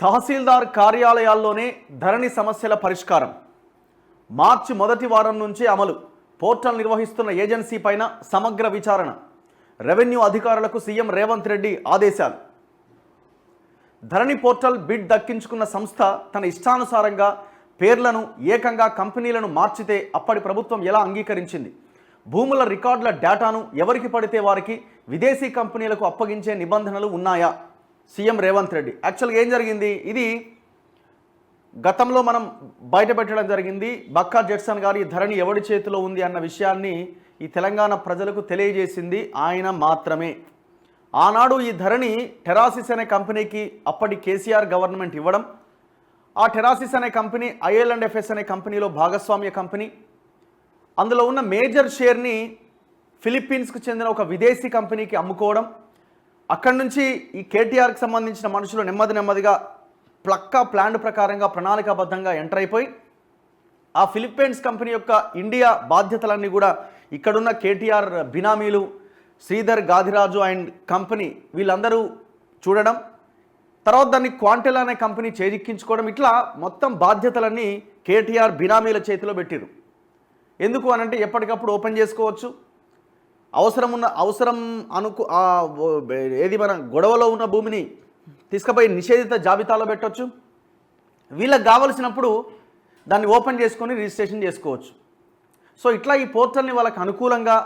తహసీల్దార్ కార్యాలయాల్లోనే ధరణి సమస్యల పరిష్కారం. మార్చి మొదటి వారం నుంచి అమలు. పోర్టల్ నిర్వహిస్తున్న ఏజెన్సీ పైన సమగ్ర విచారణ. రెవెన్యూ అధికారులకు సీఎం రేవంత్ రెడ్డి ఆదేశాలు. ధరణి పోర్టల్ బిడ్ దక్కించుకున్న సంస్థ తన ఇష్టానుసారంగా పేర్లను ఏకంగా కంపెనీలను మార్చితే అప్పటి ప్రభుత్వం ఎలా అంగీకరించింది? భూముల రికార్డుల డేటాను ఎవరికి పడితే వారికి విదేశీ కంపెనీలకు అప్పగించే నిబంధనలు ఉన్నాయా? సీఎం రేవంత్ రెడ్డి. యాక్చువల్గా ఏం జరిగింది, ఇది గతంలో మనం బయటపెట్టడం జరిగింది. బక్కా జడ్సన్ గారి ధరణి ఎవడి చేతిలో ఉంది అన్న విషయాన్ని ఈ తెలంగాణ ప్రజలకు తెలియజేసింది ఆయన మాత్రమే. ఆనాడు ఈ ధరణి టెరాసిస్ అనే కంపెనీకి అప్పటి కేసీఆర్ గవర్నమెంట్ ఇవ్వడం, ఆ టెరాసిస్ అనే కంపెనీ IL&FS అనే కంపెనీలో భాగస్వామ్య కంపెనీ, అందులో ఉన్న మేజర్ షేర్ని ఫిలిప్పీన్స్కు చెందిన ఒక విదేశీ కంపెనీకి అమ్ముకోవడం, అక్కడి నుంచి ఈ కేటీఆర్కి సంబంధించిన మనుషులు నెమ్మదిగా ప్లాన్ ప్రకారంగా ప్రణాళికాబద్ధంగా ఎంటర్ అయిపోయి ఆ ఫిలిప్పీన్స్ కంపెనీ యొక్క ఇండియా బాధ్యతలన్నీ కూడా ఇక్కడున్న కేటీఆర్ బినామీలు శ్రీధర్ గాదిరాజు అండ్ కంపెనీ వీళ్ళందరూ చూడడం, తర్వాత దాన్ని క్వాంటెల్ అనే కంపెనీ చేజిక్కించుకోవడం, ఇట్లా మొత్తం బాధ్యతలన్నీ కేటీఆర్ బినామీల చేతిలో పెట్టారు. ఎందుకు అనంటే ఎప్పటికప్పుడు ఓపెన్ చేసుకోవచ్చు, అవసరం ఏది మన గొడవలో ఉన్న భూమిని తీసుకుపోయి నిషేధిత జాబితాలో పెట్టవచ్చు, వీళ్ళకి కావలసినప్పుడు దాన్ని ఓపెన్ చేసుకొని రిజిస్ట్రేషన్ చేసుకోవచ్చు. సో ఇట్లా ఈ పోర్టల్ని వాళ్ళకి అనుకూలంగా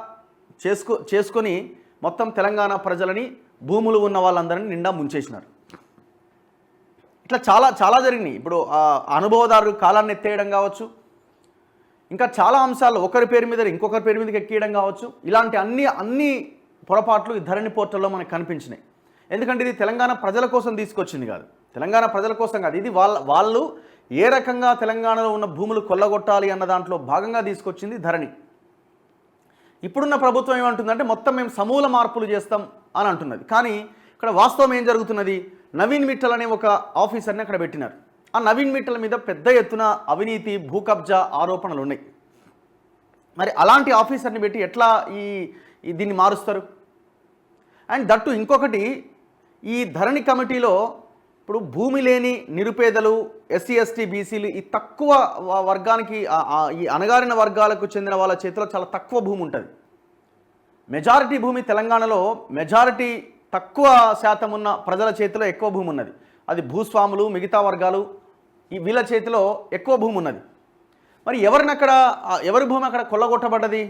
చేసుకొని మొత్తం తెలంగాణ ప్రజలని, భూములు ఉన్న వాళ్ళందరినీ నిండా ముంచేసినారు. ఇట్లా చాలా జరిగినాయి. ఇప్పుడు అనుభవదారులు కాలాన్ని ఎత్తేయడం కావచ్చు, ఇంకా చాలా అంశాలు ఒకరి పేరు మీద ఇంకొకరి పేరు మీదకి ఎక్కియడం కావచ్చు, ఇలాంటి అన్ని పొరపాట్లు ఈ ధరణి పోర్టల్లో మనకు కనిపించినాయి. ఎందుకంటే ఇది తెలంగాణ ప్రజల కోసం తీసుకొచ్చింది కాదు, తెలంగాణ ప్రజల కోసం కాదు, ఇది వాళ్ళు ఏ రకంగా తెలంగాణలో ఉన్న భూములు కొల్లగొట్టాలి అన్న దాంట్లో భాగంగా తీసుకొచ్చింది ధరణి. ఇప్పుడున్న ప్రభుత్వం ఏమంటుందంటే మొత్తం మేము సమూల మార్పులు చేస్తాం అని అంటున్నది. కానీ ఇక్కడ వాస్తవం ఏం జరుగుతున్నది, నవీన్ మిట్టల్ అనే ఒక ఆఫీసర్ని అక్కడ పెట్టినారు. ఆ నవీన్ మిట్టల్ మీద పెద్ద ఎత్తున అవినీతి, భూ కబ్జా ఆరోపణలు ఉన్నాయి. మరి అలాంటి ఆఫీసర్ని పెట్టి ఎట్లా దీన్ని మారుస్తారు? అండ్ దట్టు ఇంకొకటి, ఈ ధరణి కమిటీలో ఇప్పుడు భూమి లేని నిరుపేదలు, SC ST BCలు, ఈ తక్కువ వర్గానికి, ఈ అణగారిన వర్గాలకు చెందిన వాళ్ళ చేతిలో చాలా తక్కువ భూమి ఉంటుంది. మెజారిటీ భూమి తెలంగాణలో మెజారిటీ తక్కువ శాతం ఉన్న ప్రజల చేతిలో ఎక్కువ భూమి ఉన్నది. అది భూస్వాములు, మిగతా వర్గాలు, వీళ్ళ చేతిలో ఎక్కువ భూమి ఉన్నది. మరి ఎవరి భూమి అక్కడ కొల్లగొట్టబడ్డది?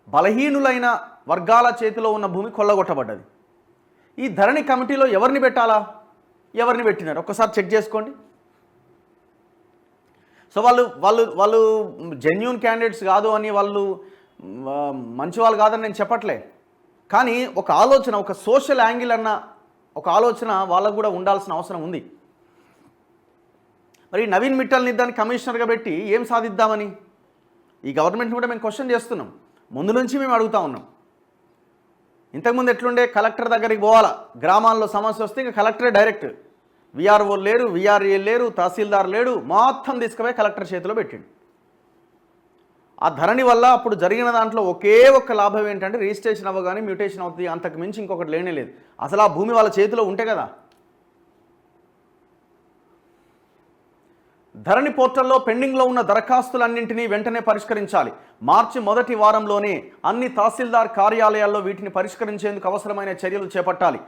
బలహీనులైన వర్గాల చేతిలో ఉన్న భూమి కొల్లగొట్టబడ్డది. ఈ ధరణి కమిటీలో ఎవరిని పెట్టాలా, ఎవరిని పెట్టినారు ఒక్కసారి చెక్ చేసుకోండి. సో వాళ్ళు జెన్యూన్ క్యాండిడేట్స్ కాదు అని, వాళ్ళు మంచి వాళ్ళు కాదని నేను చెప్పట్లే. కానీ ఒక ఆలోచన, ఒక సోషల్ యాంగిల్ అన్న ఒక ఆలోచన వాళ్ళకు కూడా ఉండాల్సిన అవసరం ఉంది. మరి నవీన్ మిట్టల్ని దాన్ని కమిషనర్గా పెట్టి ఏం సాధిద్దామని ఈ గవర్నమెంట్ని కూడా మేము క్వశ్చన్ చేస్తున్నాం. ముందు నుంచి మేము అడుగుతూ ఉన్నాం. ఇంతకుముందు ఎట్లుండే, కలెక్టర్ దగ్గరికి పోవాలా, గ్రామాల్లో సమస్య వస్తే ఇంకా కలెక్టరే డైరెక్ట్, VRO లేరు, VRA లేరు, తహసీల్దార్ లేడు, మొత్తం తీసుకుపోయి కలెక్టర్ చేతిలో పెట్టిండు. ఆ ధరణి వల్ల అప్పుడు జరిగిన దాంట్లో ఒకే ఒక్క లాభం ఏంటంటే రిజిస్ట్రేషన్ అవ్వగానే మ్యూటేషన్ అవుతుంది, అంతకు మించి ఇంకొకటి లేనే లేదు. అసలు ఆ భూమి వాళ్ళ చేతిలో ఉంటే కదా. ధరణి పోర్టల్లో పెండింగ్లో ఉన్న దరఖాస్తులన్నింటినీ వెంటనే పరిష్కరించాలి. మార్చి మొదటి వారంలోనే అన్ని తహసీల్దార్ కార్యాలయాల్లో వీటిని పరిష్కరించేందుకు అవసరమైన చర్యలు చేపట్టాలి.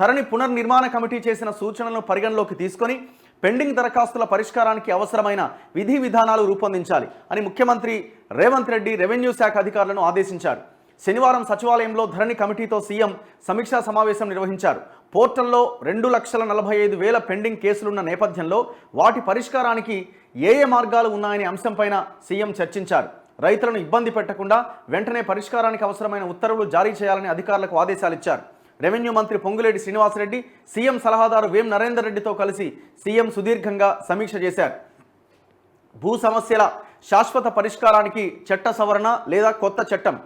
ధరణి పునర్నిర్మాణ కమిటీ చేసిన సూచనలను పరిగణలోకి తీసుకొని పెండింగ్ దరఖాస్తుల పరిష్కారానికి అవసరమైన విధి విధానాలు రూపొందించాలి అని ముఖ్యమంత్రి రేవంత్ రెడ్డి రెవెన్యూ శాఖ అధికారులను ఆదేశించారు. శనివారం సచివాలయంలో ధరణి కమిటీతో సీఎం సమీక్షా సమావేశం నిర్వహించారు. పోర్టల్లో 2,45,000 పెండింగ్ కేసులున్న నేపథ్యంలో వాటి పరిష్కారానికి ఏ మార్గాలు ఉన్నాయనే అంశంపైన సీఎం చర్చించారు. రైతులను ఇబ్బంది పెట్టకుండా వెంటనే పరిష్కారానికి అవసరమైన ఉత్తర్వులు జారీ చేయాలని అధికారులకు ఆదేశాలిచ్చారు. రెవెన్యూ మంత్రి పొంగులేటి శ్రీనివాసరెడ్డి, సీఎం సలహాదారు వేం నరేందర్ రెడ్డితో కలిసి సీఎం సుదీర్ఘంగా సమీక్ష చేశారు. భూ సమస్యల శాశ్వత పరిష్కారానికి చట్ట సవరణ లేదా కొత్త చట్టం.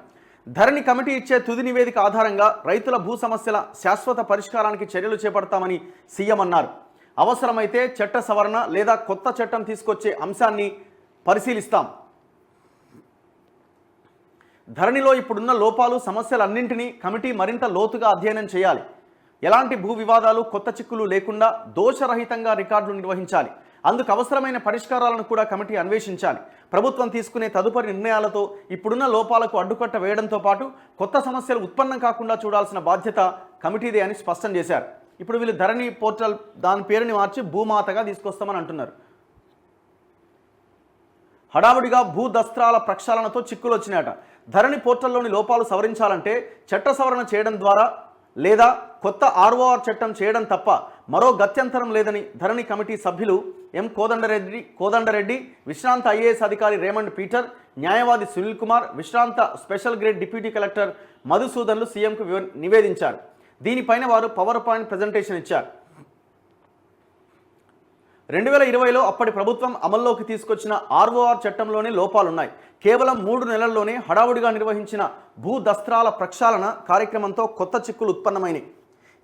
ధరణి కమిటీ ఇచ్చే తుది నివేదిక ఆధారంగా రైతుల భూ సమస్యల శాశ్వత పరిష్కారానికి చర్యలు చేపడతామని సీఎం అన్నారు. అవసరమైతే చట్ట సవరణ లేదా కొత్త చట్టం తీసుకొచ్చే అంశాన్ని పరిశీలిస్తాం. ధరణిలో ఇప్పుడున్న లోపాలు, సమస్యలన్నింటినీ కమిటీ మరింత లోతుగా అధ్యయనం చేయాలి. ఎలాంటి భూ వివాదాలు కొత్త చిక్కులు లేకుండా దోషరహితంగా రికార్డులు నిర్వహించాలి. అందుకు అవసరమైన పరిష్కారాలను కూడా కమిటీ అన్వేషించాలి. ప్రభుత్వం తీసుకునే తదుపరి నిర్ణయాలతో ఇప్పుడున్న లోపాలకు అడ్డుకట్ట వేయడంతో పాటు కొత్త సమస్యలు ఉత్పన్నం కాకుండా చూడాల్సిన బాధ్యత కమిటీదే అని స్పష్టం చేశారు. ఇప్పుడు వీళ్ళు ధరణి పోర్టల్ దాని పేరుని మార్చి భూమాతగా తీసుకొస్తామని అంటున్నారు. హడావుడిగా భూ దస్త్రాల ప్రక్షాళనతో చిక్కులు వచ్చినాయట. ధరణి పోర్టల్లోని లోపాలు సవరించాలంటే చట్ట సవరణ చేయడం ద్వారా లేదా కొత్త ఆర్ఓఆర్ చట్టం చేయడం తప్ప మరో గత్యంతరం లేదని ధరణి కమిటీ సభ్యులు ఎం కోదండరెడ్డి, విశ్రాంత ఐఏఎస్ అధికారి రేమండ్ పీటర్, న్యాయవాది సునీల్ కుమార్, విశ్రాంత స్పెషల్ గ్రేడ్ డిప్యూటీ కలెక్టర్ మధుసూదన్లు సీఎంకు నివేదించారు. దీనిపైన వారు పవర్ పాయింట్ ప్రజెంటేషన్ ఇచ్చారు. 2020లో అప్పటి ప్రభుత్వం అమల్లోకి తీసుకొచ్చిన ఆర్ఓఆర్ చట్టంలోనే లోపాలున్నాయి. కేవలం 3 నెలల్లోనే హడావుడిగా నిర్వహించిన భూ దస్త్రాల ప్రక్షాళన కార్యక్రమంతో కొత్త చిక్కులు ఉత్పన్నమైనాయి.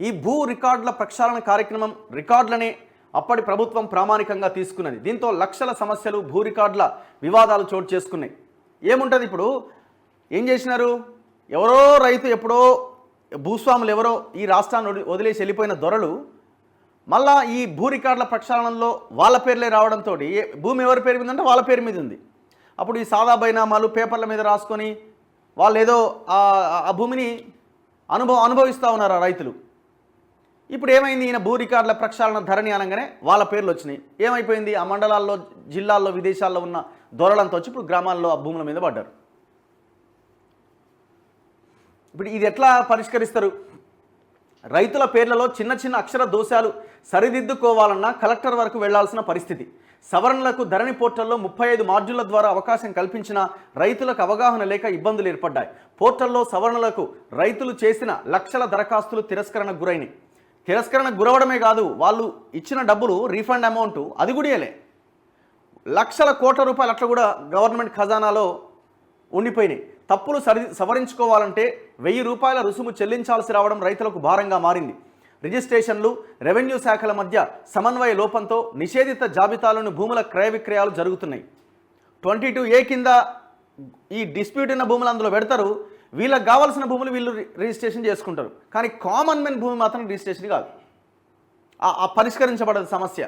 ఈ భూ రికార్డుల ప్రక్షాళన కార్యక్రమం రికార్డులనే అప్పటి ప్రభుత్వం ప్రామాణికంగా తీసుకున్నది. దీంతో లక్షల సమస్యలు, భూ రికార్డుల వివాదాలు చోటు చేసుకున్నాయి. ఏముంటుంది ఇప్పుడు? ఏం చేసినారు? ఎవరో రైతు ఎప్పుడో భూస్వాములు ఎవరో ఈ రాష్ట్రాన్ని వదిలేసి వెళ్ళిపోయిన దొరలు మళ్ళా ఈ భూ రికార్డుల ప్రక్షాళనలో వాళ్ళ పేర్లే రావడంతో భూమి ఎవరి పేరు మీద అంటే వాళ్ళ పేరు మీద ఉంది. అప్పుడు ఈ సాదా బైనామాలు పేపర్ల మీద రాసుకొని వాళ్ళు ఏదో ఆ భూమిని అనుభవిస్తూ ఉన్నారు ఆ రైతులు. ఇప్పుడు ఏమైంది? ఈయన భూ రికార్డుల ప్రక్షాళన ధరణి అనగానే వాళ్ళ పేర్లు వచ్చినాయి. ఏమైపోయింది? ఆ మండలాల్లో, జిల్లాల్లో, విదేశాల్లో ఉన్న దొరలంతా వచ్చి ఇప్పుడు గ్రామాల్లో ఆ భూముల మీద పడ్డారు. ఇప్పుడు ఇది ఎట్లా పరిష్కరిస్తారు? రైతుల పేర్లలో చిన్న చిన్న అక్షర దోషాలు సరిదిద్దుకోవాలన్నా కలెక్టర్ వరకు వెళ్లాల్సిన పరిస్థితి. సవరణలకు ధరణి పోర్టల్లో 35 మాడ్యూళ్ల ద్వారా అవకాశం కల్పించిన రైతులకు అవగాహన లేక ఇబ్బందులు ఏర్పడ్డాయి. పోర్టల్లో సవరణలకు రైతులు చేసిన లక్షల దరఖాస్తులు తిరస్కరణకు గురైనాయి. తిరస్కరణకు గురవడమే కాదు, వాళ్ళు ఇచ్చిన డబ్బులు రీఫండ్ అమౌంట్ అది కూడా ఇవ్వలే. లక్షల కోట్ల రూపాయలు అట్లా కూడా గవర్నమెంట్ ఖజానాలో ఉండిపోయినాయి. తప్పులు సవరించుకోవాలంటే 1000 రూపాయల రుసుము చెల్లించాల్సి రావడం రైతులకు భారంగా మారింది. రిజిస్ట్రేషన్లు, రెవెన్యూ శాఖల మధ్య సమన్వయ లోపంతో నిషేధిత జాబితాలోని భూముల క్రయ విక్రయాలు జరుగుతున్నాయి. 22A కింద ఈ డిస్ప్యూట్ ఉన్న భూములు అందులో పెడతారు. వీళ్ళకి కావాల్సిన భూములు వీళ్ళు రిజిస్ట్రేషన్ చేసుకుంటారు. కానీ కామన్ మెన్ భూమి మాత్రం రిజిస్ట్రేషన్ కాదు. ఆ పరిష్కరించబడదు సమస్య.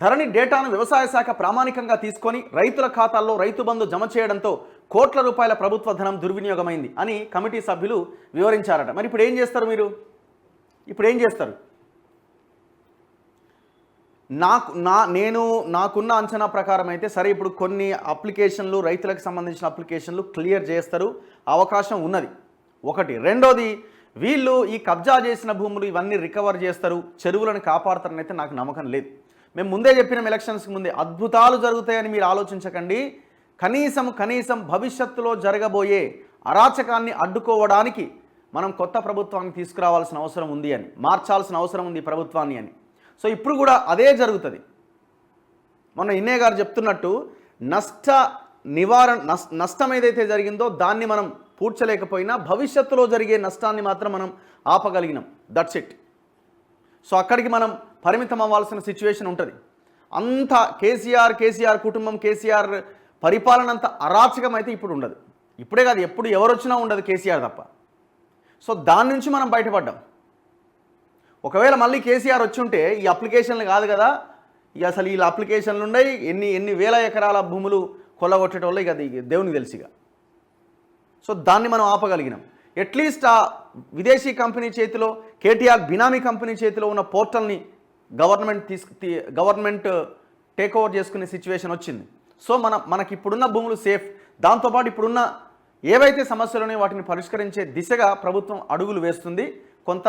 ధరణి డేటాను వ్యవసాయ శాఖ ప్రామాణికంగా తీసుకొని రైతుల ఖాతాల్లో రైతు బంధు జమ చేయడంతో కోట్ల రూపాయల ప్రభుత్వ ధనం దుర్వినియోగమైంది అని కమిటీ సభ్యులు వివరించారట. మరి ఇప్పుడు ఏం చేస్తారు మీరు? ఇప్పుడు ఏం చేస్తారు? నాకున్న అంచనా ప్రకారం అయితే సరే, ఇప్పుడు కొన్ని అప్లికేషన్లు, రైతులకు సంబంధించిన అప్లికేషన్లు క్లియర్ చేస్తారు, అవకాశం ఉన్నది. ఒకటి. రెండోది, వీళ్ళు ఈ కబ్జా చేసిన భూములు ఇవన్నీ రికవర్ చేస్తారు, చెరువులను కాపాడుతారని అయితే నాకు నమ్మకం లేదు. మేము ముందే చెప్పినాం, ఎలక్షన్స్కి ముందే అద్భుతాలు జరుగుతాయని మీరు ఆలోచించకండి. కనీసం భవిష్యత్తులో జరగబోయే అరాచకాన్ని అడ్డుకోవడానికి మనం కొత్త ప్రభుత్వాన్ని తీసుకురావాల్సిన అవసరం ఉంది అని, మార్చాల్సిన అవసరం ఉంది ప్రభుత్వాన్ని అని. సో ఇప్పుడు కూడా అదే జరుగుతుంది. మొన్న ఇన్నయ్య గారు చెప్తున్నట్టు నష్టం ఏదైతే జరిగిందో దాన్ని మనం పూడ్చలేకపోయినా భవిష్యత్తులో జరిగే నష్టాన్ని మాత్రం మనం ఆపగలిగినాం. That's it. సో అక్కడికి మనం పరిమితం అవ్వాల్సిన సిచ్యువేషన్ ఉంటుంది. అంత కేసీఆర్ కుటుంబం, కేసీఆర్ పరిపాలన అంత అరాచకం అయితే ఇప్పుడు ఉండదు. ఇప్పుడే కాదు, ఎప్పుడు ఎవరు వచ్చినా ఉండదు కేసీఆర్ తప్ప. సో దాని నుంచి మనం బయటపడ్డాం. ఒకవేళ మళ్ళీ కేసీఆర్ వచ్చి ఉంటే ఈ అప్లికేషన్లు కాదు కదా, ఇక అసలు వీళ్ళ అప్లికేషన్లు ఉన్నాయి, ఎన్ని వేల ఎకరాల భూములు కొల్లగొట్టేటోళ్ళు ఇక అది దేవునికి తెలిసిగా. సో దాన్ని మనం ఆపగలిగినాం. అట్లీస్ట్ ఆ విదేశీ కంపెనీ చేతిలో, కేటీఆర్ బినామీ కంపెనీ చేతిలో ఉన్న పోర్టల్ని గవర్నమెంట్ టేక్ ఓవర్ చేసుకునే సిచ్యువేషన్ వచ్చింది. సో మనకి ఇప్పుడున్న భూములు సేఫ్. దాంతోపాటు ఇప్పుడున్న ఏవైతే సమస్యలు ఉన్నాయో వాటిని పరిష్కరించే దిశగా ప్రభుత్వం అడుగులు వేస్తుంది. కొంత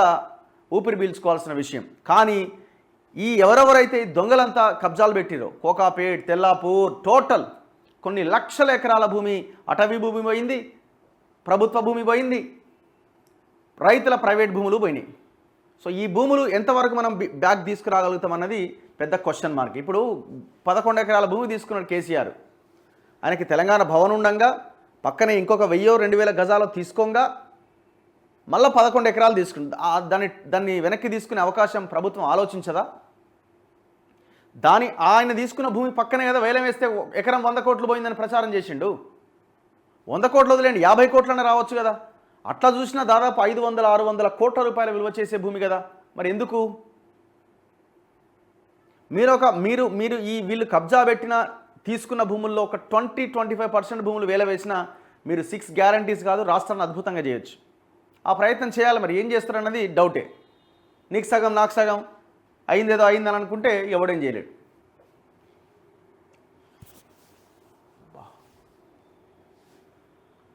ఊపిరి పీల్చుకోవాల్సిన విషయం. కానీ ఈ ఎవరెవరైతే దొంగలంతా కబ్జాలు పెట్టిరో, కోకాపేట్, తెల్లాపూర్, టోటల్ కొన్ని లక్షల ఎకరాల భూమి, అటవీ భూమి పోయింది, ప్రభుత్వ భూమి పోయింది, రైతుల ప్రైవేట్ భూములు పోయినాయి. సో ఈ భూములు ఎంతవరకు మనం బ్యాక్ తీసుకురాగలుగుతాం అన్నది పెద్ద క్వశ్చన్ మార్క్. ఇప్పుడు 11 ఎకరాల భూమి తీసుకున్నాడు కేసీఆర్. ఆయనకి తెలంగాణ భవన్ ఉండంగా పక్కనే ఇంకొక 1000-2000 గజాలు తీసుకోగా మళ్ళీ 11 ఎకరాలు తీసుకుంది. దాన్ని వెనక్కి తీసుకునే అవకాశం ప్రభుత్వం ఆలోచించదా? ఆయన తీసుకున్న భూమి పక్కనే కదా వేలం వేస్తే ఎకరం 100 కోట్లు పోయిందని ప్రచారం చేసిండు. 100 కోట్లు వదిలేండి, 50 కోట్లనే రావచ్చు కదా. అట్లా చూసినా దాదాపు 500-600 కోట్ల రూపాయల విలువ చేసే భూమి కదా. మరి ఎందుకు మీరు ఈ వీళ్ళు కబ్జా పెట్టిన తీసుకున్న భూముల్లో ఒక 20-25% భూములు వేల వేసినా మీరు 6 గ్యారంటీస్ కాదు రాష్ట్రాన్ని అద్భుతంగా చేయొచ్చు. ఆ ప్రయత్నం చేయాలి. మరి ఏం చేస్తారన్నది డౌటే. నీకు సగం నాకు సగం అయిందేదో అయిందని అనుకుంటే ఎవడేం చేయలేడు.